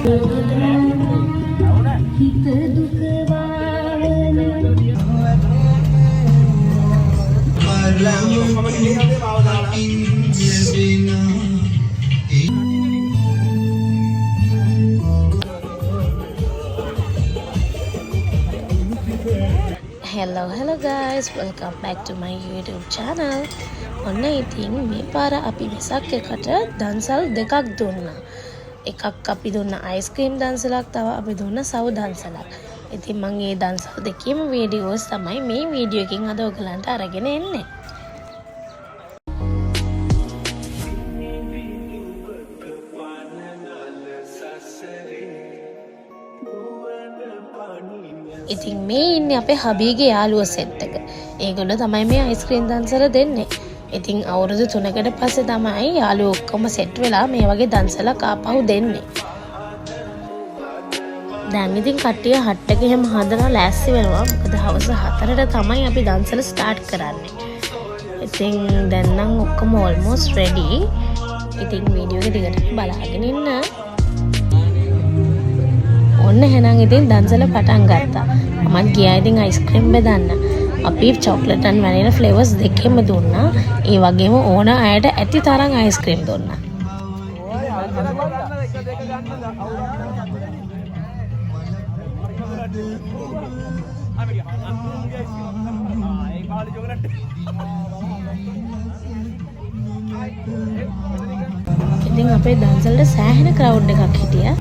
Hello guys, welcome back to my YouTube channel. ඔන්න ඉතින් මේ පාර අපි වෙසක් එකට දන්සල් දෙකක් දුන්නා. එකක් අපි දුන්න අයිස්ක්‍රීම් දන්සලක්, තව අපි දුන්න සව් දන්සලක්. ඉතින් මම මේ දන්සල් දෙකේම වීඩියෝස් තමයි මේ වීඩියෝ එකකින් අද ඔයගලන්ට අරගෙන එන්නේ. ඉතින් මේ ඉන්නේ අපේ හබීගේ යාළුවෝ සෙට් එක. ඒගොල්ලෝ තමයි මේ අයිස්ක්‍රීම් දන්සල දෙන්නේ. ඉතින් අවුරුදු 3කට පස්සේ තමයි යාළුවෝ ඔක්කොම සෙට් වෙලා මේ වගේ දන්සලක් ආපහු දෙන්නේ. දැන් ඉතින් කට්ටිය හට් එක එහෙම හදලා ලෑස්ති වෙනවා. මොකද හවස 4ට තමයි අපි දන්සල ස්ටාර්ට් කරන්නේ. ඉතින් දැන් නම් ඔක්කොම almost ready. ඉතින් වීඩියෝ එක දිගටම බලාගෙන ඉන්න. ඔන්න එහෙනම් ඉතින් දන්සල පටන් ගත්තා. මම ගියා ඉතින් අයිස්ක්‍රීම් බෙදන්න. අපි චොක්ලට් and vanilla flavors දෙකෙම දුන්නා. ඒ වගේම ඕන අයට ඇති තරම් අයිස්ක්‍රීම් දුන්නා. ඉතින් අපේ දන්සලට සෑහෙන ක්‍රවුඩ් එකක් හිටියා.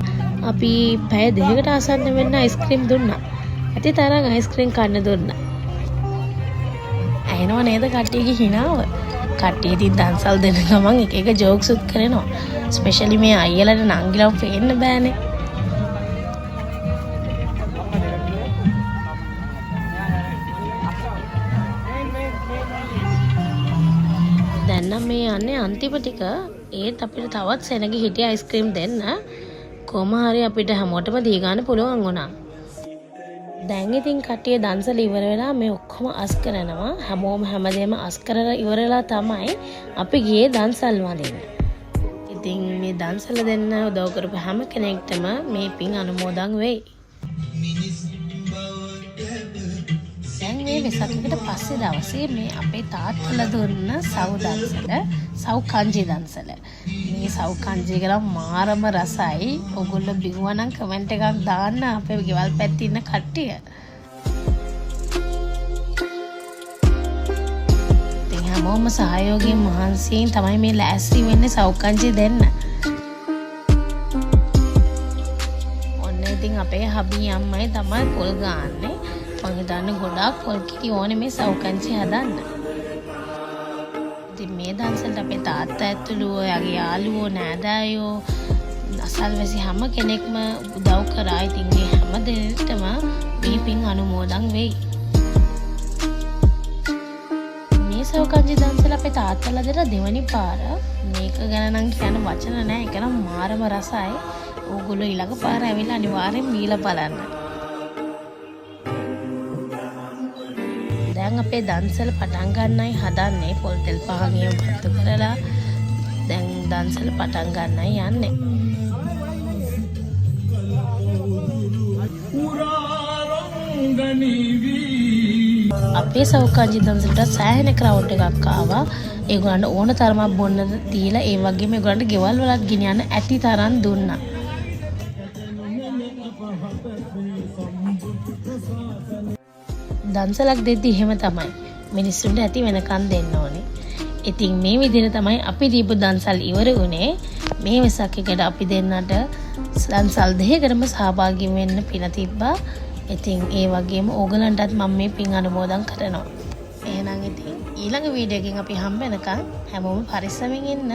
අපි පැය දෙකකට ආසන්න වෙන්න අයිස්ක්‍රීම් දුන්නා. ඇති තරම් අයිස්ක්‍රීම් කන්න දුන්නා. ඇහෙනව නේද කට්ටියගේ හිනාව? කට්ටිය ඉතින් දන්සල් දෙන ගමන් එක එක ජෝක්ස් උත් කරනවා. ස්පෙෂලි මේ අයියලට නංගිලව පේන්න බෑනේ. දැන් නම් මේ යන්නේ අන්තිම ටික. ඒත් අපිට තවත් සෙනග හිටිය අයිස්ක්‍රීම් දෙන්න. කොහොම හරි අපිට හැමෝටම දී ගන්න පුළුවන් වුණා. දැන් ඉතින් කට්ටිය දන්සල ඉවර වෙලා මේ ඔක්කොම අස් කරනවා. හැමෝම හැමදේම අස් කරලා ඉවර වෙලා තමයි අපි ගියේ දන්සල් වඳින්න. ඉතින් මේ දන්සල දෙන්න උදව් කරපු හැම කෙනෙක්ටම මේ පින් අනුමෝදන් වෙයි. දැන් මේ වෙසක් එකට පස්සේ දවසේ මේ අපේ තාත්තලා දුන්න සව් දන්සල, සව් කංජි දන්සල. මේ සව් කංජි ගලම් මාරම රසයි. ඔයගොල්ලෝ බිව්වා නම් කමෙන්ට් එකක් දාන්න අපේ ගෙවල් පැත්තේ ඉන්න කට්ටිය. ඉතින් හැමෝම සහයෝගයෙන් මහන්සියෙන් තමයි මේ ලෑස්ති වෙන්නේ සව් කංජි දෙන්න. ඔන්න ඉතින් අපේ හබී අම්මයි තමයි පොල් ගාන්නේ. මම හිතන්නේ ගොඩාක් පොල් කිරි ඕනේ මේ සව් කංජි හදන්න. ඉතින් මේ දන්සලට අපේ තාත්තා ඇතුළු ඔයගේ යාළුවෝ නෑදෑයෝ අසල්වැසි හැම කෙනෙක්ම උදව් කරා. ඉතින් මේ හැම දෙයකටම මේ පින් අනුමෝදන් වෙයි. මේ සව් කංජි දන්සල අපේ තාත්තලා දෙන දෙවනි පාර. මේක ගැන නම් කියන්න වචන නෑ. ඒක නම් මාරම රසයි. ඕගොල්ලෝ ඊළඟ පාර ඇවිල්ලා අනිවාර්යෙන් බීලා බලන්න. දැන් අපේ දන්සල පටන් ගන්නයි හදන්නේ. පොල් තෙල් පහන් එහෙම පත්තු කරලා දැන් දන්සල පටන් ගන්නයි යන්නේ. අපේ සව් කංජි දන්සලට සෑහෙන ක්‍රවුඩ් එකක් ආවා. ඒගොල්ලන්ට ඕන තරමක් බොන්න දීලා ඒ වගේම ඒගොල්ලන්ට ගෙවල් වලත් ගෙනියන්න ඇති තරම් දුන්නා. දන්සලක් දෙද්දි එහෙම තමයි. මිනිස්සුන්ට ඇති වෙනකන් දෙන්න ඕනේ. ඉතින් මේ විදිහට තමයි අපි දීපු දන්සල් ඉවර වුණේ. මේ වෙසක් එකට අපි දෙන්නට දන්සල් දෙකකටම සහභාගී වෙන්න පින තිබ්බා. ඉතින් ඒ වගේම ඕගලන්ටත් මම මේ පින් අනුමෝදන් කරනවා. එහෙනම් ඉතින් ඊළඟ වීඩියෝ එකකින් අපි හම්බ වෙනකන් හැමෝම පරිස්සමින් ඉන්න.